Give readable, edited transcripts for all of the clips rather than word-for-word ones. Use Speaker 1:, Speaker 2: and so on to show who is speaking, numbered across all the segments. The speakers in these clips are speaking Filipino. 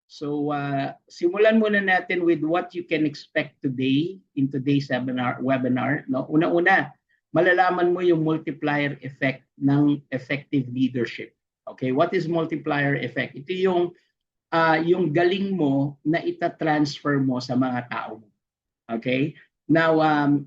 Speaker 1: So simulan muna natin with what you can expect today in today's webinar. No? Una-una, malalaman mo yung multiplier effect ng effective leadership. Okay, what is multiplier effect? Ito yung galing mo na ita-transfer mo sa mga tao mo. Okay? Now,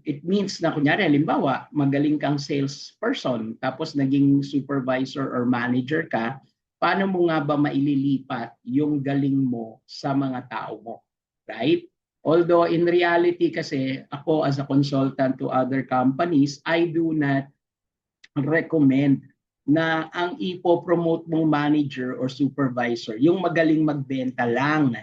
Speaker 1: it means na kunyari, halimbawa, magaling kang salesperson, tapos naging supervisor or manager ka, paano mo nga ba maililipat yung galing mo sa mga tao mo? Right? Although in reality kasi, ako as a consultant to other companies, I do not recommend na ang ipo-promote mong manager or supervisor, yung magaling magbenta lang.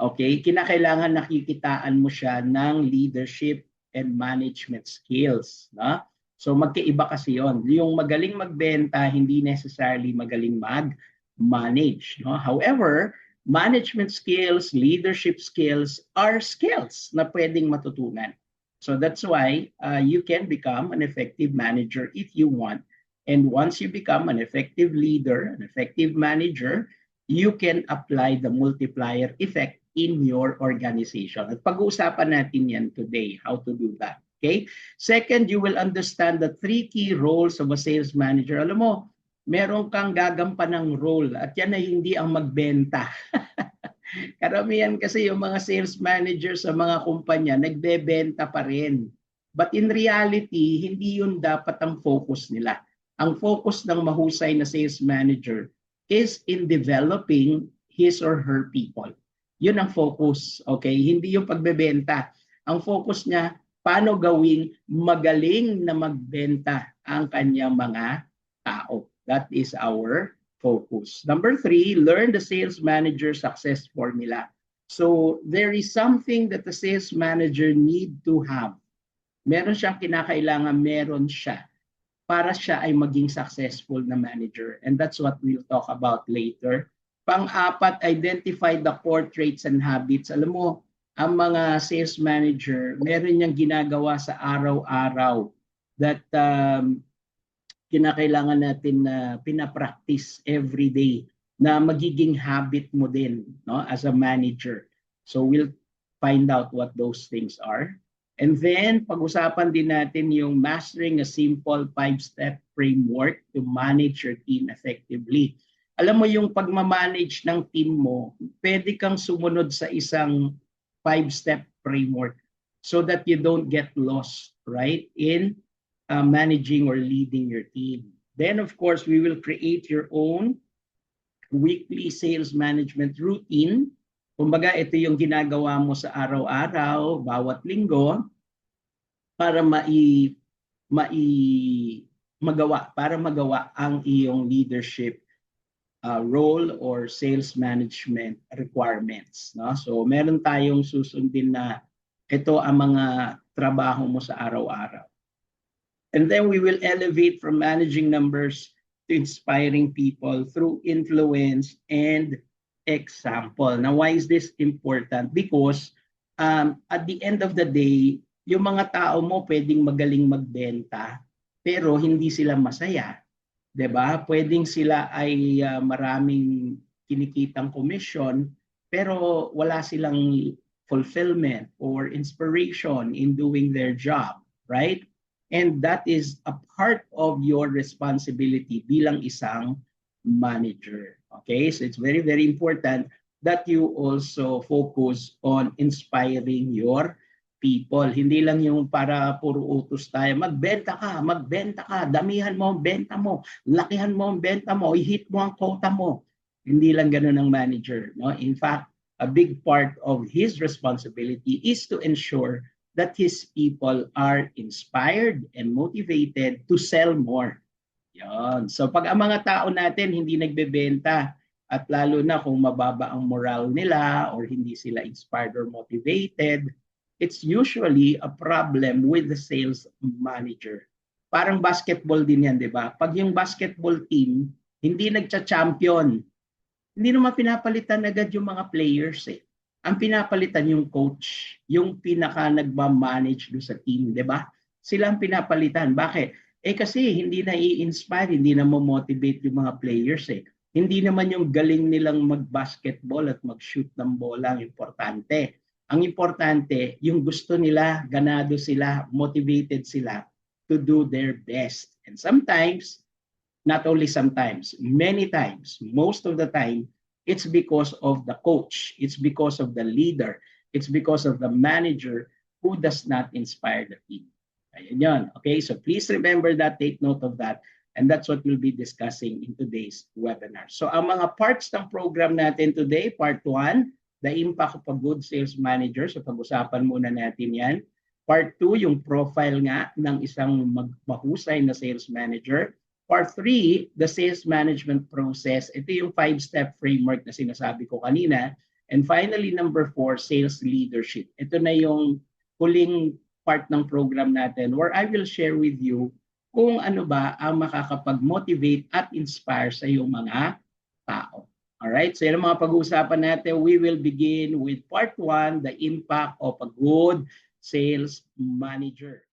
Speaker 1: Okay? Kinakailangan nakikitaan mo siya ng leadership and management skills. No? So magkaiba kasi yon. Yung magaling magbenta, hindi necessarily magaling mag-manage. No? However, management skills, leadership skills are skills na pwedeng matutunan. So that's why you can become an effective manager if you want. And once you become an effective leader, an effective manager, you can apply the multiplier effect in your organization. At pag-uusapan natin yan today, how to do that. Okay? Second, you will understand the 3 key roles of a sales manager. Alam mo, meron kang gagampanang role at yan ay hindi ang magbenta. Karamihan kasi yung mga sales manager sa mga kumpanya, nagbebenta pa rin. But in reality, hindi yun dapat ang focus nila. Ang focus ng mahusay na sales manager is in developing his or her people. Yun ang focus, okay? Hindi yung pagbebenta. Ang focus niya, paano gawing magaling na magbenta ang kanyang mga tao. That is our focus. Number 3, learn the sales manager success formula. So there is something that the sales manager need to have. Meron siyang kinakailangan, meron siya para siya ay maging successful na manager. And that's what we'll talk about later. Pang-apat, identify the core traits and habits. Alam mo, ang mga sales manager, meron niyang ginagawa sa araw-araw that kinakailangan natin na pinapractice every day na magiging habit mo din, no, as a manager. So we'll find out what those things are. And then, pag-usapan din natin yung mastering a simple 5-step framework to manage your team effectively. Alam mo yung pagmamanage ng team mo, pwede kang sumunod sa isang 5-step framework so that you don't get lost, right, in managing or leading your team. Then, of course, we will create your own weekly sales management routine. Kumbaga, ito yung ginagawa mo sa araw-araw, bawat linggo, para magawa ang iyong leadership role or sales management requirements. No? So meron tayong susundin na ito ang mga trabaho mo sa araw-araw. And then we will elevate from managing numbers to inspiring people through influence and example. Now, why is this important? Because at the end of the day, yung mga tao mo pwedeng magaling magbenta, pero hindi sila masaya. 'Di ba? Pwedeng sila ay maraming kinikitang commission pero wala silang fulfillment or inspiration in doing their job, right? And that is a part of your responsibility bilang isang manager. Okay? So it's very, very important that you also focus on inspiring your people. Hindi lang yung para puro utos tayo. Magbenta ka, damihan mo ang benta mo, lakihan mo ang benta mo, i-hit mo ang quota mo. Hindi lang ganun ang manager. No? In fact, a big part of his responsibility is to ensure that his people are inspired and motivated to sell more. Yan. So pag ang mga tao natin hindi nagbebenta, at lalo na kung mababa ang moral nila or hindi sila inspired or motivated, it's usually a problem with the sales manager. Parang basketball din yan, di ba? Pag yung basketball team hindi nagcha-champion, hindi naman pinapalitan agad yung mga players eh. Ang pinapalitan yung coach, yung pinaka nagma-manage do sa team, di ba? Sila ang pinapalitan. Bakit? Kasi hindi na i-inspire, hindi na mo-motivate yung mga players eh. Hindi naman yung galing nilang mag-basketball at mag-shoot ng bola ang importante. Ang importante, yung gusto nila, ganado sila, motivated sila to do their best. And sometimes, not only sometimes, many times, most of the time, it's because of the coach, it's because of the leader, it's because of the manager who does not inspire the team. Ayun yun. Okay, so please remember that, take note of that. And that's what we'll be discussing in today's webinar. So ang mga parts ng program natin today, part 1, the impact of a good sales manager. So pag-usapan muna natin yan. Part 2, yung profile nga ng isang mahusay na sales manager. Part 3, the sales management process. Ito yung 5-step framework na sinasabi ko kanina. And finally, number 4, sales leadership. Ito na yung huling part ng program natin where I will share with you kung ano ba ang makakapag-motivate at inspire sa iyong mga tao. Alright, so yan ang mga pag-uusapan natin. We will begin with part 1, the impact of a good sales manager.